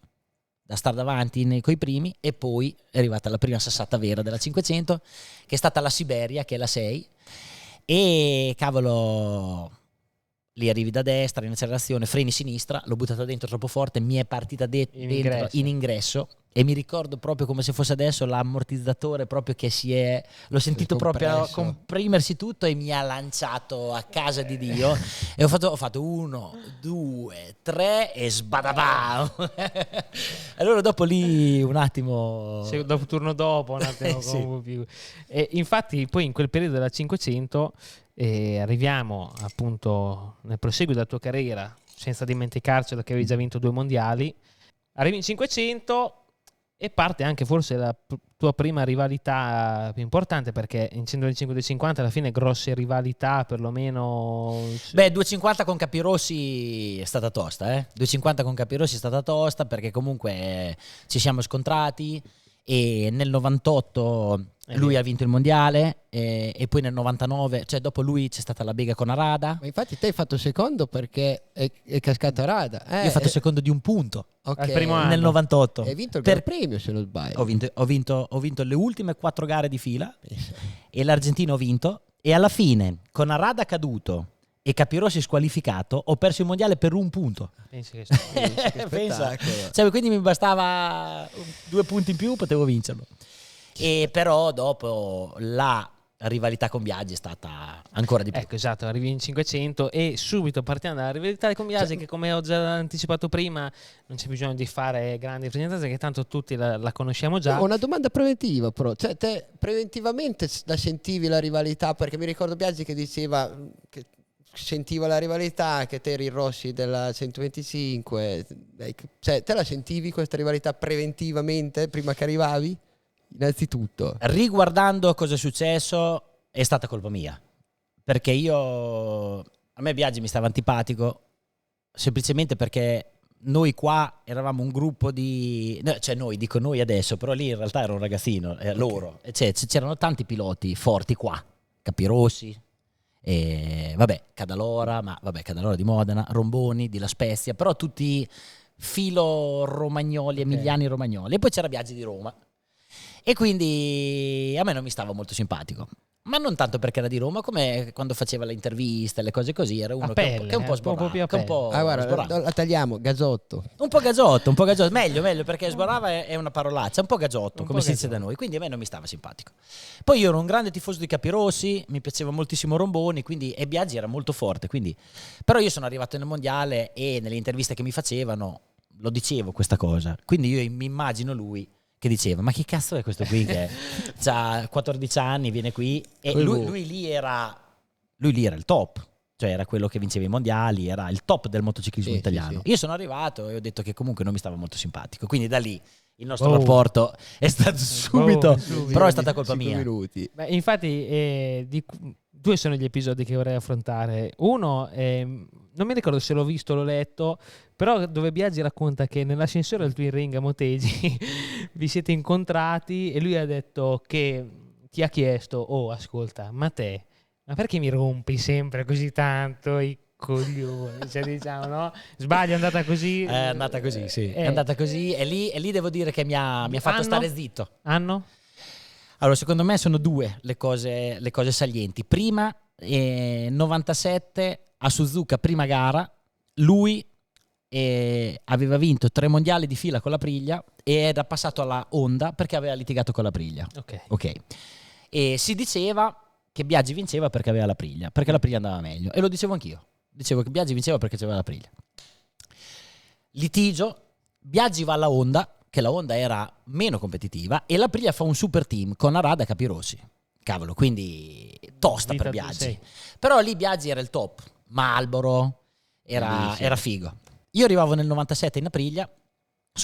da stare davanti coi primi, e poi è arrivata la prima sassata vera della 500, che è stata la Siberia, che è la 6, e cavolo, lì arrivi da destra in accelerazione, freni sinistra, l'ho buttata dentro troppo forte, mi è partita dentro in ingresso, e mi ricordo proprio come se fosse adesso l'ammortizzatore proprio che l'ho sentito proprio comprimersi tutto, e mi ha lanciato a casa di Dio, e ho fatto 1, 2, 3 e sbadabam. Allora dopo lì un attimo, dopo turno dopo un attimo sì. più. E infatti poi in quel periodo della 500 arriviamo appunto nel proseguo della tua carriera, senza dimenticarci che avevi già vinto 2 mondiali. Arrivi in 500 e parte anche forse la tua prima rivalità più importante, perché in 125-250 alla fine grosse rivalità, perlomeno. 250 con Capirossi è stata tosta, 250 con Capirossi è stata tosta, perché comunque ci siamo scontrati, e nel 98 lui ha vinto il mondiale, e poi nel 99, cioè dopo lui, c'è stata la bega con Arada. Ma infatti te hai fatto secondo perché è cascato Arada. Io ho fatto secondo di un punto, okay. Al primo anno. nel 98. Hai vinto il Gran Premio, se non sbaglio. Ho vinto le ultime 4 gare di fila, e l'Argentino ho vinto, e alla fine con Arada caduto e Capirossi squalificato ho perso il mondiale per 1 punto. Pensi che Pensa. Cioè, quindi mi bastava 2 punti in più, potevo vincerlo. E però dopo la rivalità con Biaggi è stata ancora di più. Ecco, esatto, arrivi in 500 e subito partiamo dalla rivalità con Biaggi, che come ho già anticipato prima non c'è bisogno di fare grandi presentazioni, che tanto tutti la conosciamo già. Ho una domanda preventiva però, cioè te preventivamente la sentivi la rivalità? Perché mi ricordo Biaggi che diceva che sentiva la rivalità, che te eri il Rossi della 125, cioè te la sentivi questa rivalità preventivamente prima che arrivavi? Innanzitutto, riguardando cosa è successo, è stata colpa mia, perché a me Biaggi mi stava antipatico semplicemente perché noi qua eravamo un gruppo cioè dico noi adesso, però lì in realtà ero un ragazzino, loro, e c'erano tanti piloti forti qua, Capirossi, e Cadalora di Modena, Romboni di La Spezia, però tutti filo romagnoli, emiliani romagnoli, e poi c'era Biaggi di Roma. E quindi a me non mi stava molto simpatico, ma non tanto perché era di Roma, come quando faceva le interviste, le cose così, era uno che un po' sborava. Guarda, la tagliamo, gasotto. Un po' gasotto, meglio, perché sborava è una parolaccia, un po' gasotto, come si dice da noi, quindi a me non mi stava simpatico. Poi io ero un grande tifoso di Capirossi, mi piaceva moltissimo Romboni, e Biaggi era molto forte, però io sono arrivato nel mondiale, e nelle interviste che mi facevano lo dicevo questa cosa, quindi io mi immagino lui che diceva: ma chi cazzo è questo qui che ha 14 anni, viene qui, e lui lì era il top, cioè era quello che vinceva i mondiali, era il top del motociclismo italiano. Io sono arrivato e ho detto che comunque non mi stava molto simpatico, quindi da lì il nostro rapporto è stato subito, però è stata colpa mia. Minuti. Beh, infatti 2 sono gli episodi che vorrei affrontare. Uno non mi ricordo se l'ho visto o l'ho letto, però dove Biaggi racconta che nell'ascensore del Twin Ring a Motegi vi siete incontrati e lui ha detto che ti ha chiesto: oh, ascolta, ma perché mi rompi sempre così tanto i coglioni? Cioè, diciamo, no? Sbaglio, è andata così? È andata così, sì. È andata così, e lì devo dire che mi ha fatto stare zitto. Anno? Allora, secondo me sono 2 le cose salienti. Prima, 97 a Suzuka, prima gara, lui aveva vinto 3 mondiali di fila con l'Aprilia e era passato alla Honda perché aveva litigato con l'Aprilia. Ok. E si diceva che Biaggi vinceva perché aveva l'Aprilia, perché l'Aprilia andava meglio, e lo dicevo anch'io. Dicevo che Biaggi vinceva perché aveva l'Aprilia. Litigio, Biaggi va alla Honda, che la Honda era meno competitiva, e l'Aprilia fa un super team con Arada e Capirossi. cavolo, quindi tosta per Vita- Biaggi. sì. Però lì Biaggi era il top, Marlboro, era figo. Io arrivavo nel 97 in Aprilia,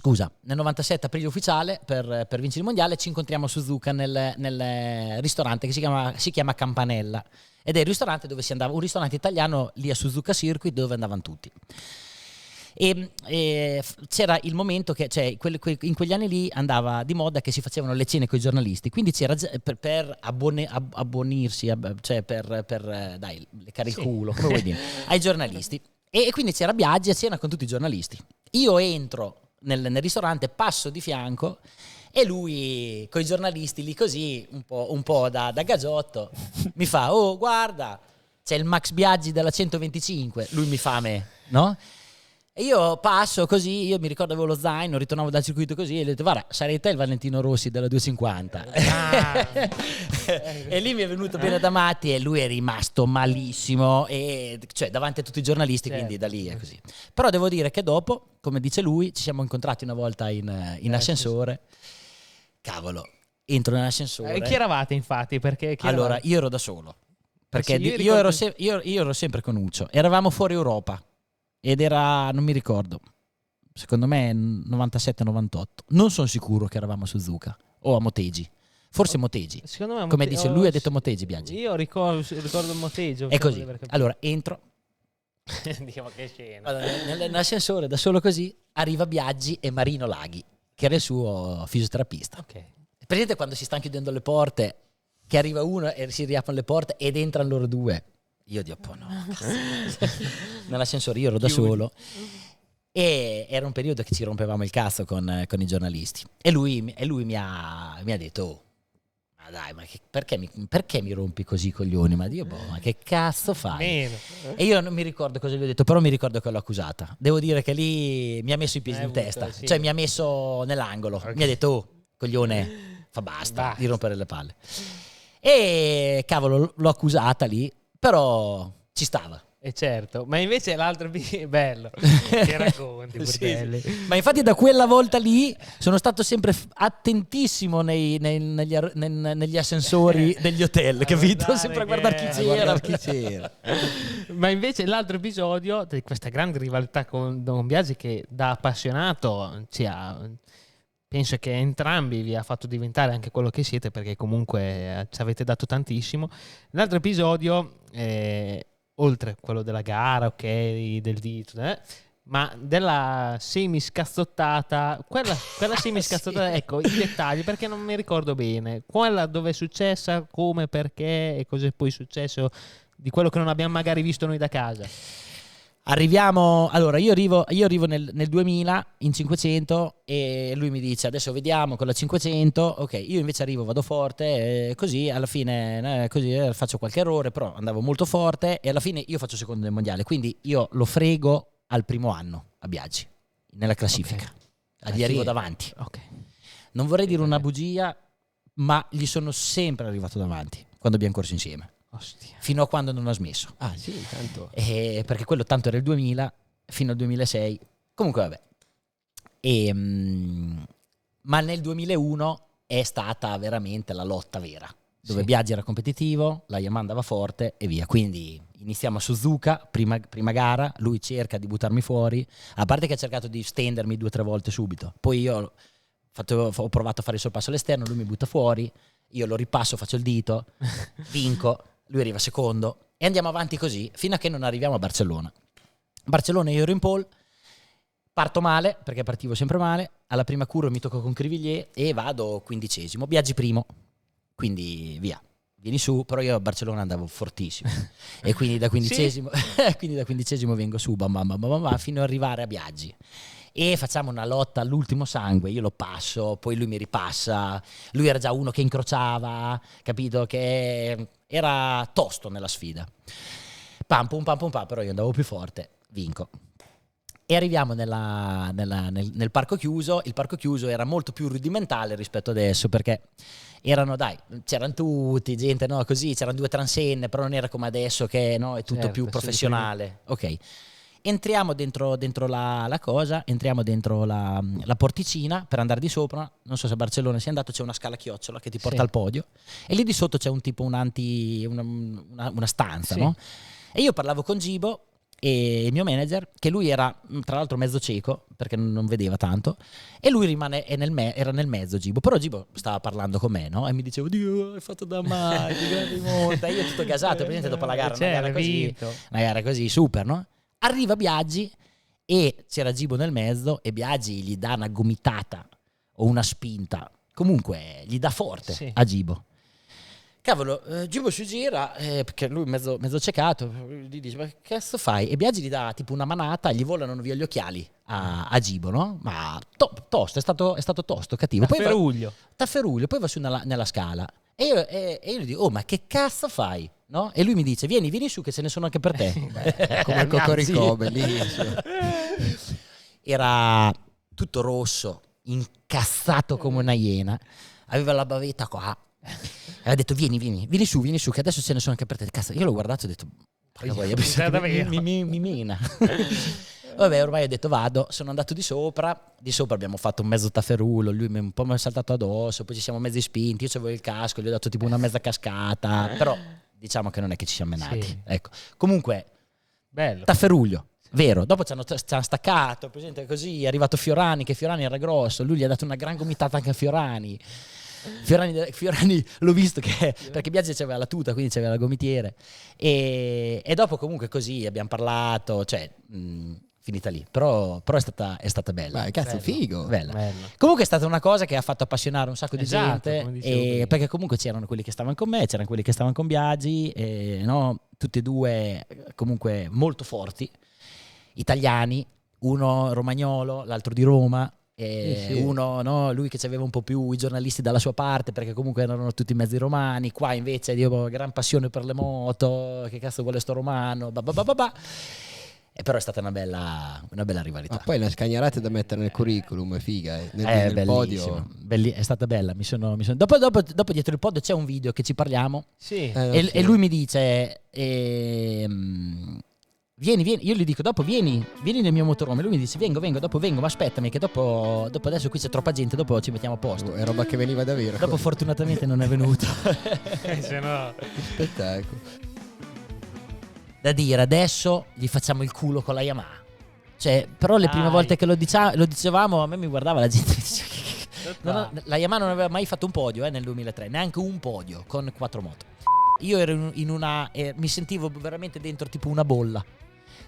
nel 97 Aprilia ufficiale per vincere il mondiale, ci incontriamo a Suzuka nel ristorante che si chiama Campanella, ed è il ristorante dove si andava, un ristorante italiano lì a Suzuka Circuit dove andavano tutti. E c'era il momento che, cioè, in quegli anni lì andava di moda che si facevano le cene con i giornalisti, quindi c'era per abbonirsi, cioè per dai, leccare il culo, come vuoi dire, ai giornalisti. E quindi c'era Biaggi a cena con tutti i giornalisti. Io entro nel ristorante, passo di fianco e lui con i giornalisti lì così, un po' da gagiotto, mi fa: oh, guarda, c'è il Max Biaggi della 125. Lui mi fa a me, no? E io passo così, io mi ricordo avevo lo zaino, ritornavo dal circuito così e gli ho detto: guarda, sarei te il Valentino Rossi della 250. E lì mi è venuto bene da matti e lui è rimasto malissimo, e, cioè davanti a tutti i giornalisti, quindi da lì è così. Però devo dire che dopo, come dice lui, ci siamo incontrati una volta in ascensore. Cavolo, entro nell'ascensore. Chi eravate infatti? Perché Allora, io ero da solo, perché sì, io ero sempre con Uccio, eravamo fuori Europa. Ed era, non mi ricordo, secondo me 97-98. Non sono sicuro che eravamo a Suzuka o a Motegi. Forse Motegi. Secondo me come dice lui, ha detto Motegi Biaggi. Io ricordo il Moteggio. È così. Allora entro. Diciamo che scena. Allora, nell'ascensore da solo così arriva Biaggi e Marino Laghi, che era il suo fisioterapista. Ok. Presente quando si stanno chiudendo le porte, che arriva uno e si riaprono le porte ed entrano loro due. Io dico, no, nell'ascensore io ero da solo e era un periodo che ci rompevamo il cazzo con i giornalisti e lui mi ha detto: oh, ma dai, ma perché mi rompi così i coglioni? Ma io, ma che cazzo fai? Meno. E io non mi ricordo cosa gli ho detto, però mi ricordo che l'ho accusata. Devo dire che lì mi ha messo i piedi in testa, sì. cioè mi ha messo nell'angolo. Okay. Mi ha detto: oh, coglione, fa basta di rompere le palle. E cavolo, l'ho accusata lì, però ci stava. E certo, ma invece l'altro bello, che racconti, Burdelli. Sì. Ma infatti da quella volta lì sono stato sempre attentissimo negli ascensori degli hotel, capito? Sempre a guardare chi c'era. Ma invece l'altro episodio di questa grande rivalità con Don Biaggi, che da appassionato penso che entrambi vi ha fatto diventare anche quello che siete, perché comunque ci avete dato tantissimo. L'altro episodio, oltre quello della gara, ok, del dito, ma della semi-scazzottata, quella semi-scazzottata, sì. Ecco, i dettagli, perché non mi ricordo bene. Quella dove è successa, come, perché e cosa è poi successo di quello che non abbiamo magari visto noi da casa. Allora io arrivo nel 2000 in 500 e lui mi dice: adesso vediamo con la 500. Ok, io invece arrivo, vado forte e così alla fine faccio qualche errore, però andavo molto forte e alla fine io faccio secondo nel mondiale, quindi io lo frego al primo anno a Biaggi nella classifica. Gli arrivo davanti. Non vorrei dire una bugia, ma gli sono sempre arrivato davanti quando abbiamo corso insieme. Ostia. Fino a quando non ho smesso. Ah sì, tanto. Perché quello tanto era il 2000 fino al 2006. Comunque vabbè. Ma nel 2001 è stata veramente la lotta vera, dove sì. Biaggi era competitivo, la Yamaha andava forte e via. Quindi iniziamo a Suzuka, prima gara, lui cerca di buttarmi fuori, a parte che ha cercato di stendermi 2 o 3 volte subito. Poi io ho provato a fare il sorpasso all'esterno, lui mi butta fuori, io lo ripasso, faccio il dito, vinco. Lui arriva secondo e andiamo avanti così fino a che non arriviamo a Barcellona. Barcellona io ero in pole, parto male perché partivo sempre male, alla prima curva mi tocco con Crivillier e vado 15°, Biaggi primo, quindi via, vieni su, però io a Barcellona andavo fortissimo e quindi da 15° vengo su bam, fino ad arrivare a Biaggi. E facciamo una lotta all'ultimo sangue, io lo passo, poi lui mi ripassa, lui era già uno che incrociava, capito, che era tosto nella sfida. Pam, però io andavo più forte, vinco. E arriviamo nel parco chiuso. Il parco chiuso era molto più rudimentale rispetto adesso, perché c'erano tutti, gente, no, così, c'erano 2 transenne, però non era come adesso che no, è tutto più professionale. Ok. Entriamo dentro la cosa, entriamo dentro la porticina per andare di sopra. Non so se a Barcellona sei andato, c'è una scala a chiocciola che ti porta al podio e lì di sotto c'è un tipo una stanza, no? E io parlavo con Gibo e il mio manager, che lui era tra l'altro mezzo cieco perché non vedeva tanto, e lui era nel mezzo Gibo, però Gibo stava parlando con me, no? E mi diceva: Dio, hai fatto da mai, ti grandi monta. E io tutto gasato, praticamente dopo la gara, una gara così super, no? Arriva Biaggi e c'era Gibo nel mezzo e Biaggi gli dà una gomitata o una spinta, comunque gli dà forte a Gibo. Cavolo, Gibo si gira, perché lui mezzo ciecato, gli dice: ma che cazzo fai? E Biaggi gli dà tipo una manata, gli volano via gli occhiali a Gibo, no? Ma tosto, è stato tosto, cattivo. Tafferuglio, poi va su nella scala. E io gli dico: oh, ma che cazzo fai? No? E lui mi dice: vieni su che ce ne sono anche per te. Come il Cocoricò, bellissimo. Era tutto rosso, incazzato come una iena, aveva la bavetta qua. Ha detto: vieni su che adesso ce ne sono anche per te. Cazzo, io l'ho guardato e ho detto: mi mena. Vabbè, ormai ho detto vado, sono andato di sopra abbiamo fatto un mezzo tafferulo, lui un po' mi è saltato addosso, poi ci siamo mezzi spinti, io c'avevo il casco, gli ho dato tipo una mezza cascata, però diciamo che non è che ci siamo menati. Ecco. Comunque, bello. Tafferuglio. Vero, dopo ci hanno staccato, presente, così è arrivato Fiorani, che Fiorani era grosso, lui gli ha dato una gran gomitata anche a Fiorani l'ho visto perché Biaggi c'aveva la tuta, quindi c'aveva la gomitiere e dopo comunque così abbiamo parlato, cioè finita lì, però è stata bella. Vai, cazzo, figo. Bella. Comunque è stata una cosa che ha fatto appassionare un sacco di gente, perché comunque c'erano quelli che stavano con me, c'erano quelli che stavano con Biaggi, no? Tutti e due comunque molto forti, italiani, uno romagnolo, l'altro di Roma. Uno, no, lui che aveva un po' più i giornalisti dalla sua parte perché comunque erano tutti mezzi romani, qua invece io gran passione per le moto, che cazzo vuole sto romano, e però è stata una bella rivalità. Ma poi una scagnerata da mettere nel curriculum, figa, nel podio. È stata bella, mi sono... Dopo dietro il podio c'è un video che ci parliamo e lui mi dice vieni, io gli dico dopo vieni nel mio motorhome, lui mi dice vengo, ma aspettami che dopo adesso qui c'è troppa gente, dopo ci mettiamo a posto. È roba che veniva da vero. Dopo fortunatamente non è venuto. Se no... Spettacolo. Da dire, adesso gli facciamo il culo con la Yamaha. Cioè, però le prime volte che lo dicevamo, a me mi guardava la gente. La Yamaha non aveva mai fatto un podio nel 2003, neanche un podio con 4 moto. Io ero mi sentivo veramente dentro tipo una bolla.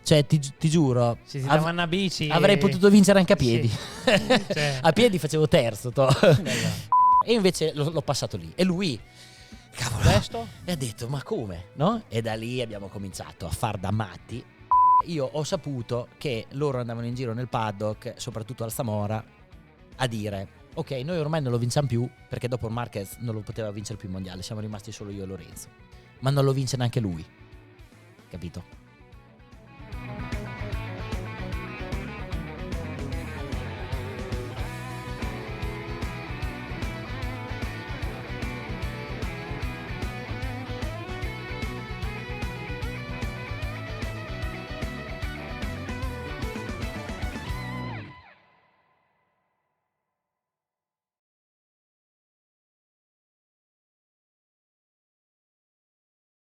Cioè ti giuro, si dava una bici avrei potuto vincere anche a piedi. Cioè. A piedi facevo terzo e invece l'ho passato lì. E lui, cavolo, e ha detto ma come, no? E da lì abbiamo cominciato a far da matti. Io ho saputo che loro andavano in giro nel paddock, soprattutto al Zamora, a dire: ok, noi ormai non lo vinciamo più, perché dopo Marquez non lo poteva vincere più il mondiale, siamo rimasti solo io e Lorenzo, ma non lo vince neanche lui, capito?